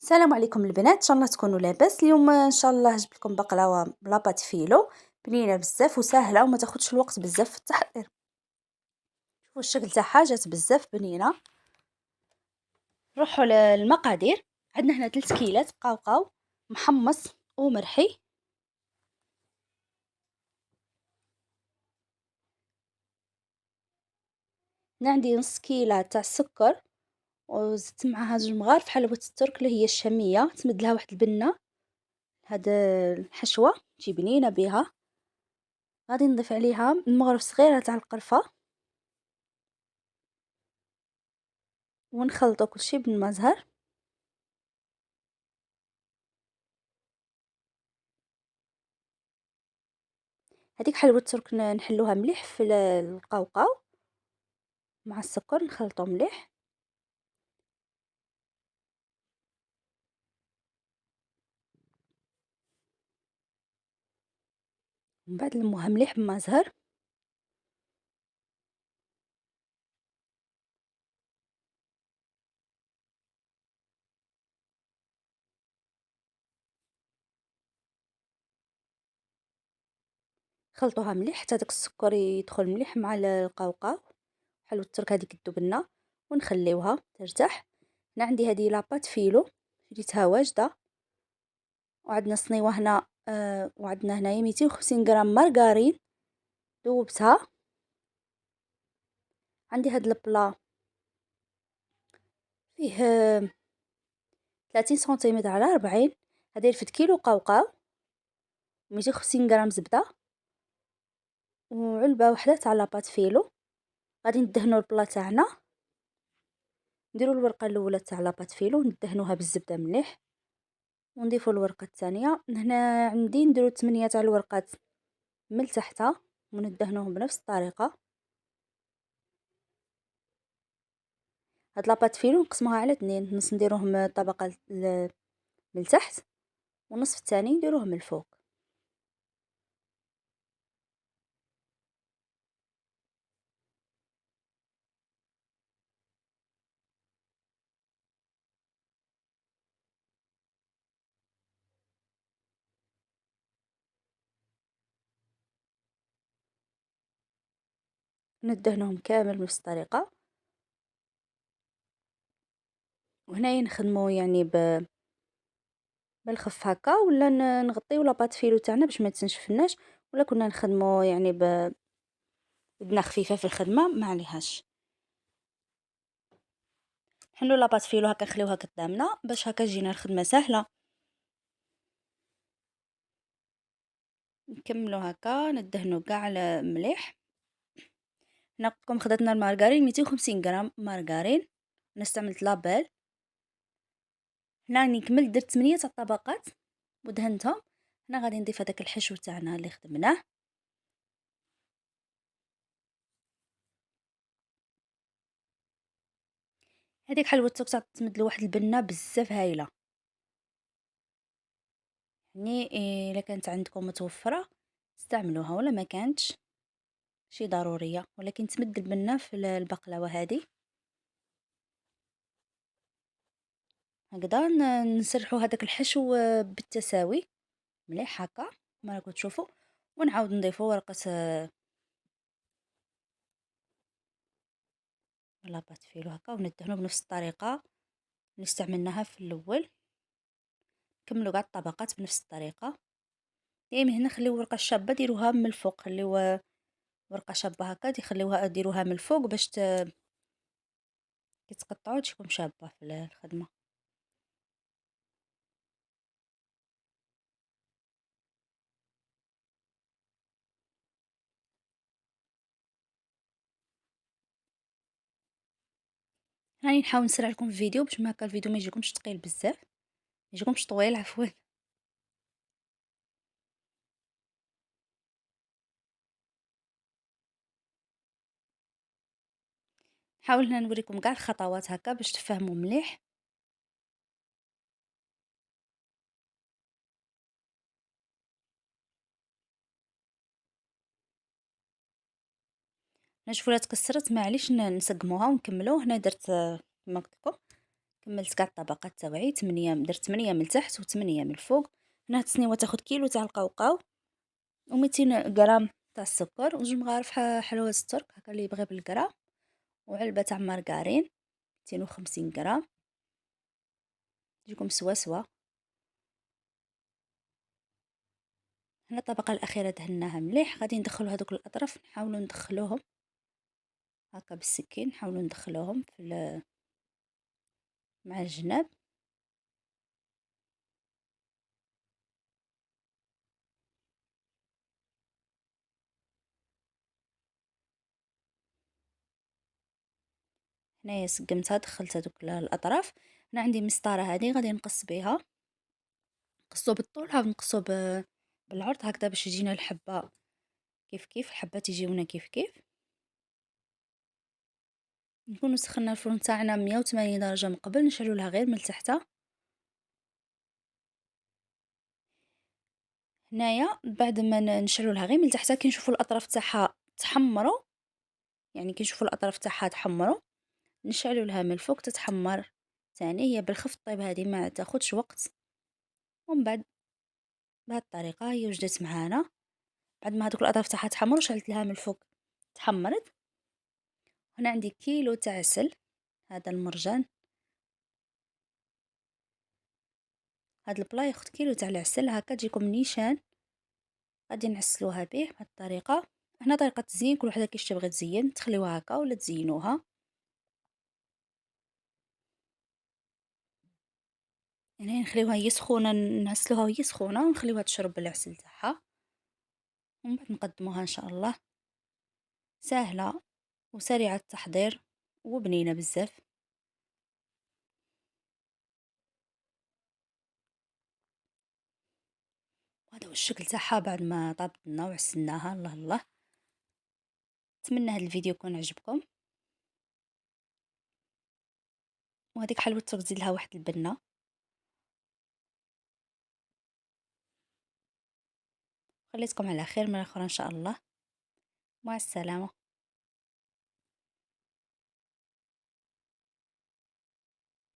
السلام عليكم البنات، ان شاء الله تكونوا لاباس. اليوم ان شاء الله جبت لكم بقلاوه بلاباط فيلو بنينه بزاف وسهله وما تاخذش الوقت بزاف في التحضير. شوفوا الشكل تاعها، جات بزاف بنينه. نروحوا للمقادير. عندنا هنا 3 كيلات قاوقاو محمص ومرحي. هنا عندي نص كيلة تاع السكر، وزدت معها 2 مغارف حلوى الترك اللي هي الشاميه، تمد لها واحد البنه. هاد الحشوه تجي بنينه بها. غادي نضيف عليها المغرف صغيره تاع القرفه ونخلطو كلشي بالماء زهر. هذيك حلوى الترك نحلوها مليح في القوقاو مع السكر، نخلطو مليح. من بعد نلموها مليح بما زهر. خلطوها مليح حتى داك السكر يدخل مليح مع القوقاو. حلوى الترك هذيك تذوب ونخليوها ترتاح. هنا عندي هذه لاباط فيلو شريتها واجده. وعندنا صنيوه هنا وعندنا هنايا 250 غرام مارغرين ذوبتها. عندي هاد البلا فيه 30 سنتيمتر على 40. هذا رفد كيلو قوقاو، 250 غرام زبده، وعلبه وحده تاع لاباط فيلو. غادي ندهنوا البلا تاعنا، نديروا الورقه الاولى تاع لاباط فيلو ندهنوها بالزبده مليح، ونضيفوا الورقه الثانيه. هنا عندي نديروا 8 تاع الورقات من تحتها وندهنوهم بنفس الطريقه. هاد لاباط فيلو نقسموها على 2، نص نديروهم طبقه من تحت والنصف الثاني نديروه من الفوق. ندهنوهم كامل بنفس الطريقه. وهنايا نخدموا يعني بالخف هكا، ولا نغطيو لاباط فيلو تاعنا باش ما تنشفناش، ولا كنا نخدموا يعني بدنا خفيفه في الخدمه ما عليهاش. نحلو لاباط فيلو هكا نخليوها قدامنا باش هكا تجينا الخدمه سهله. نكملو هكا ندهنو كاع مليح. هنا قلت لكم خدتنا المارغرين 250 غرام مارغرين، انا استعملت لابيل. هنا راني كملت درت 8 تاع الطبقات ودهنتهم. هنا غادي نضيف هذاك الحشو تاعنا اللي خدمناه. هذيك حلوه التوك تمد لواحد البنه بزاف هايله. يعني الا كانت عندكم متوفره استعملوها، ولا ما كانتش شي ضروريه، ولكن تمد البنه في البقلاوه هذه. هكذا نسرحوا هذاك الحشو بالتساوي مليح هكا كما راكم تشوفوا. ونعاود نضيفوا ورقه لاباط فيلو هكا وندهنوا بنفس الطريقه اللي استعملناها في الاول. كملوا كاع الطبقات بنفس الطريقه. دائما هنا خليو ورقه شابه ديروها من الفوق، خليو ورقه شابه هكا ديروها من الفوق باش كي تقطعوا تكون شابه في الخدمه. راني نحاول نسرع لكم الفيديو باش ما هكا الفيديو ما يجيكمش ثقيل بزاف، ما يجيكمش طويل عفوا. نحاول هنا نوريكم كاع الخطوات هكا باش تفهموا مليح. نشوفوا لا تكسرت معليش نسقموها ونكملوا. هنا درت كما قلت لكم كملت كاع الطبقات تاوعي، 8 درت 8 من التحت و8 من الفوق. هنا هاد التصنيوه تاخد كيلو تاع القوقاو و200 غرام تاع السكر وجوج مغارف حلوى الترك هكا اللي يبغي بالغرام، وعلبة تاع مارغرين 250 غرام تجيكم سوا سوا. هنا الطبقة الأخيرة دهناها مليح، غادي ندخلو هادوك الأطراف نحاولو ندخلوهم هكا بالسكين، نحاولو ندخلوهم مع الجناب. هنايا سقمتها دخلت هادوك الأطراف. هنا عندي مسطرة هادي غادي نقص بها، نقصو بالطول عاود نقصو بالعرض هكذا باش يجينا الحبة كيف كيف، الحبات يجيونا كيف كيف. نكونو سخنا الفرن تاعنا 180 درجة من قبل، نشعلو لها غير من التحت. هنايا بعد ما نشعلو لها غير من التحت كي نشوفو الأطراف تاعها تحمروا، يعني كي نشوفو الأطراف تاعها تحمروا نشعلو لها من الفوق تتحمر ثاني. هي بالخف طيب هذه ما تاخدش وقت. ومن بعد بهذه الطريقة هي وجدت معانا. بعد ما هذوك الأطراف تاعها تحمر وشعلت لها من الفوق تحمرت. هنا عندي كيلو تاع عسل، هذا المرجان، هذا البلا ياخد كيلو تاع العسل هكا تجيكم نيشان. غادي نعسلوها به بهذه الطريقة. هنا طريقة تزيين، كل وحدة كيش تبغي تزين تخليوها هكا ولا تزينوها. يعني نخليوها هي سخونة، نعسلوها وهي سخونة ونخليوها تشرب بالعسل تاعها ومن بعد نقدموها ان شاء الله. سهلة وسريعة التحضير وبنينة بزاف. وهذا هو الشكل تاعها بعد ما طابتنا وعسلناها. الله الله، نتمنى هذا الفيديو يكون عجبكم. وهذيك حلوة تزيد لها واحد البنة. خليتكم على خير مرة أخرى إن شاء الله. مع السلامة.